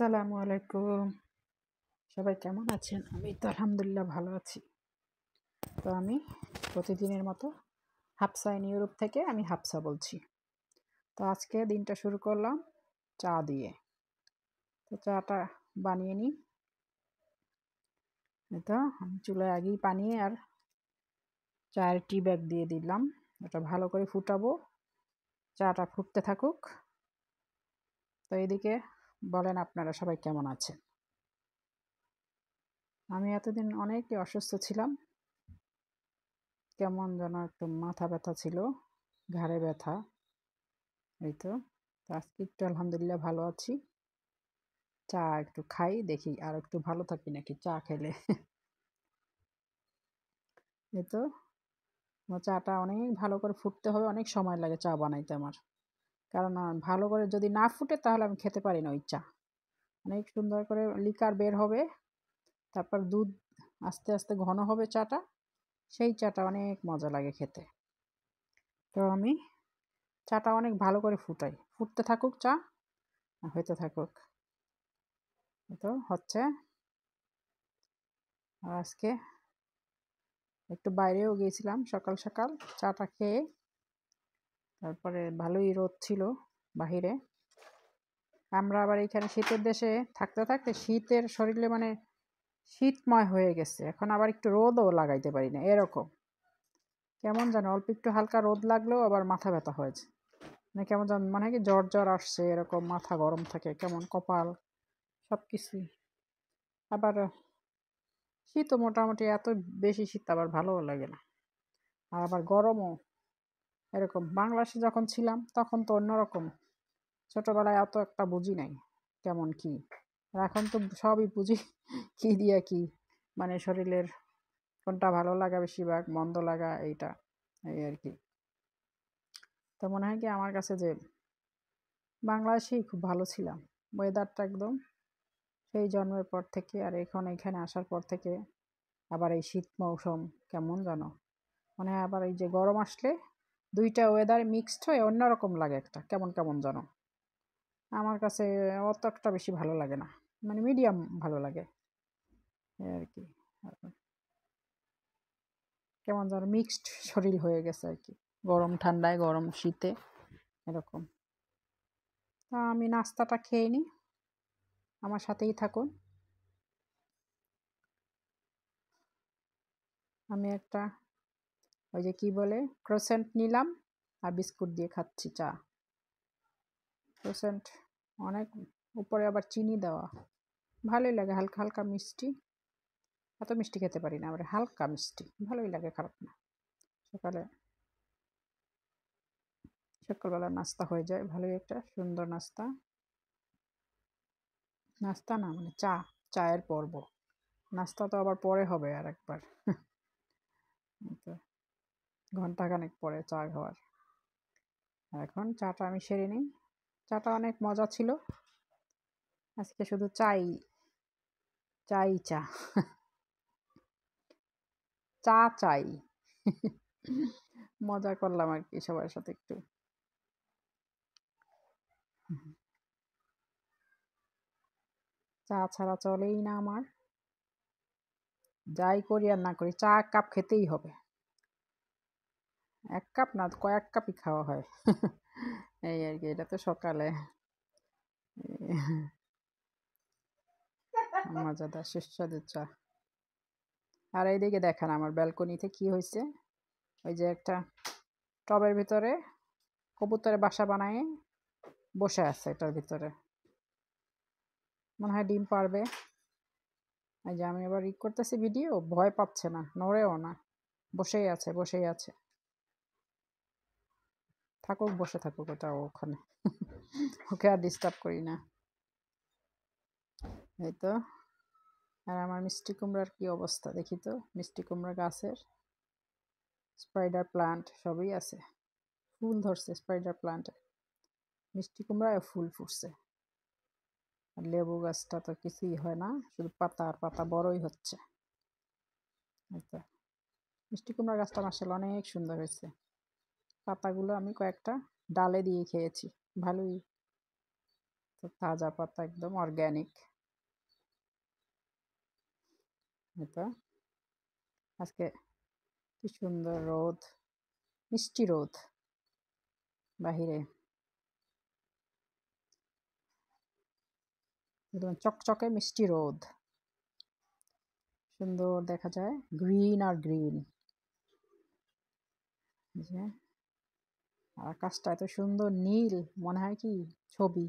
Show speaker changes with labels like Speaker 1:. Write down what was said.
Speaker 1: আসসালামু আলাইকুম। সবাই কেমন আছেন? আমি তো আলহামদুলিল্লাহ ভালো আছি। তো আমি প্রতিদিনের মতো হাফসা ইন ইউরোপ থেকে আমি হাফসা বলছি। তো আজকে দিনটা শুরু করলাম চা দিয়ে। তো চাটা বানিয়ে নিই। এই তো আমি চুলায় আগেই পানি আর চায়ের টি ব্যাগ দিয়ে দিলাম। ওটা ভালো করে ফুটাবো। চাটা ফুটতে থাকুক। তো এদিকে বলেন আপনারা সবাই কেমন আছেন? আমি এতদিন অনেকই অসুস্থ ছিলাম। কেমন যেন একটু মাথা ব্যথা ছিল, ঘাড়ে ব্যথা। এই তো আজকে একটু আলহামদুলিল্লাহ ভালো আছি। চা একটু খাই, দেখি আর একটু ভালো থাকি নাকি চা খেলে। এই তো আমার চাটা অনেক ভালো করে ফুটতে হবে, অনেক সময় লাগে চা বানাইতে আমার। কারণ ভালো করে যদি না ফুটে তাহলে আমি খেতে পারি না ওই চা। অনেক সুন্দর করে লিকার বের হবে, তারপর দুধ আস্তে আস্তে ঘন হবে চাটা। সেই চাটা অনেক মজা লাগে খেতে। তো আমি চাটা অনেক ভালো করে ফুটাই, ফুটতে থাকুক চা, হইতে থাকুক। তো হচ্ছে। আর আজকে একটু বাইরেও গিয়েছিলাম সকাল সকাল চাটা খেয়ে। তারপরে ভালোই রোদ ছিল বাহিরে। আমরা আবার এখানে শীতের দেশে থাকতে থাকতে শীতের শরীরে মানে শীতময় হয়ে গেছে, এখন আবার একটু রোদও লাগাইতে পারি না এরকম। কেমন যেন অল্প একটু হালকা রোদ লাগলেও আবার মাথা ব্যথা হয়েছে, মানে কেমন যেন মানে কি জ্বর জ্বর আসছে এরকম, মাথা গরম থাকে কেমন, কপাল সব কিছুই। আবার শীতও মোটামুটি এত বেশি শীত আবার ভালোও লাগে না, আর আবার গরমও এরকম। বাংলাদেশে যখন ছিলাম তখন তো অন্যরকম, ছোটবেলায় এত একটা বুঝি নাই কেমন কি। আর এখন তো সবই বুঝি কি দিয়া কি, মানে শরীরের কোনটা ভালো লাগা বেশিরভাগ মন্দ লাগা এইটা, এই আর কি। তো মনে হয় কি আমার কাছে যে বাংলাদেশেই খুব ভালো ছিলাম, ওয়েদারটা একদম সেই জন্মের পর থেকে আর এখন এখানে আসার পর থেকে আবার এই শীত মৌসুম কেমন জানো, মানে আবার এই যে গরম আসলে দুইটা ওয়েদার মিক্সড হয়ে অন্যরকম লাগে, একটা কেমন কেমন জানো। আমার কাছে অত একটা বেশি ভালো লাগে না, মানে মিডিয়াম ভালো লাগে এই আর কি। কেমন যেন মিক্সড শরীর হয়ে গেছে আর কি, গরম ঠান্ডায় গরম শীতে এরকম। তা আমি নাস্তাটা খেয়ে নিই, আমার সাথেই থাকুন। আমি একটা ওই যে কি বলে ক্রোসেন্ট নিলাম আর বিস্কুট দিয়ে খাচ্ছি চা। ক্রোসেন্ট অনেক, উপরে আবার চিনি দেওয়া, ভালোই লাগে, হালকা হালকা মিষ্টি। এত মিষ্টি খেতে পারি না, আবার হালকা মিষ্টি ভালোই লাগে, খারাপ না। সকালে সকালবেলা নাস্তা হয়ে যায় ভালোই, একটা সুন্দর নাস্তা। নাস্তা না মানে চা, চায়ের পর্ব। নাস্তা তো আবার পরে হবে আর একবার। তো ঘন্টাখানেক পরে চা খাওয়ার। এখন চাটা আমি সেরে নিই। চাটা অনেক মজা ছিল, আজকে শুধু চাই, চাই চা, চা চাই। মজা করলাম আর কি সবার সাথে একটু। চা ছাড়া চলেই না আমার, যাই করি আর না করি চা এক কাপ খেতেই হবে। এক কাপ না, কয়েক কাপই খাওয়া হয়। এই আর কি, এটা তো সকালে মজাদার সুস্বাদু চা। আর এইদিকে দেখেন আমার ব্যালকনিতে কি হয়েছে, ওই যে একটা টবের ভিতরে কবুতরের বাসা বানায় বসে আছে, এটার ভিতরে মনে হয় ডিম পারবে। এই যে আমি এবার করতেছি ভিডিও, ভয় পাচ্ছে না, নড়েও না, বসেই আছে বসেই আছে। থাকুক বসে থাকুক ওটা ওখানে। ওকে আর ডিস্টার্ব করি না। এই তো। আর আমার মিষ্টি কুমড়ার কি অবস্থা দেখি তো, মিষ্টি কুমড়া গাছের স্পাইডার প্লান্ট সবই আছে, ফুল ধরছে স্পাইডার প্লান্টে, মিষ্টি কুমড়ায় ফুল ফুটছে। আর লেবু গাছটা তো কিছুই হয় না, শুধু পাতা আর পাতা বড়ই হচ্ছে। তো মিষ্টি কুমড়া গাছটা মাসাল্লাহ অনেক সুন্দর হয়েছে। পাতাগুলো আমি কয়েকটা ডালে দিয়ে খেয়েছি, ভালোই। তো তাজা পাতা একদম অর্গ্যানিক। এটা আজকে কি সুন্দর রোদ, মিষ্টি রোদ বাহিরে, একদম চকচকে মিষ্টি রোদ, সুন্দর দেখা যায় গ্রিন আর গ্রিন। যে আকাশটা এত সুন্দর নীল, মনে হয় কি ছবি।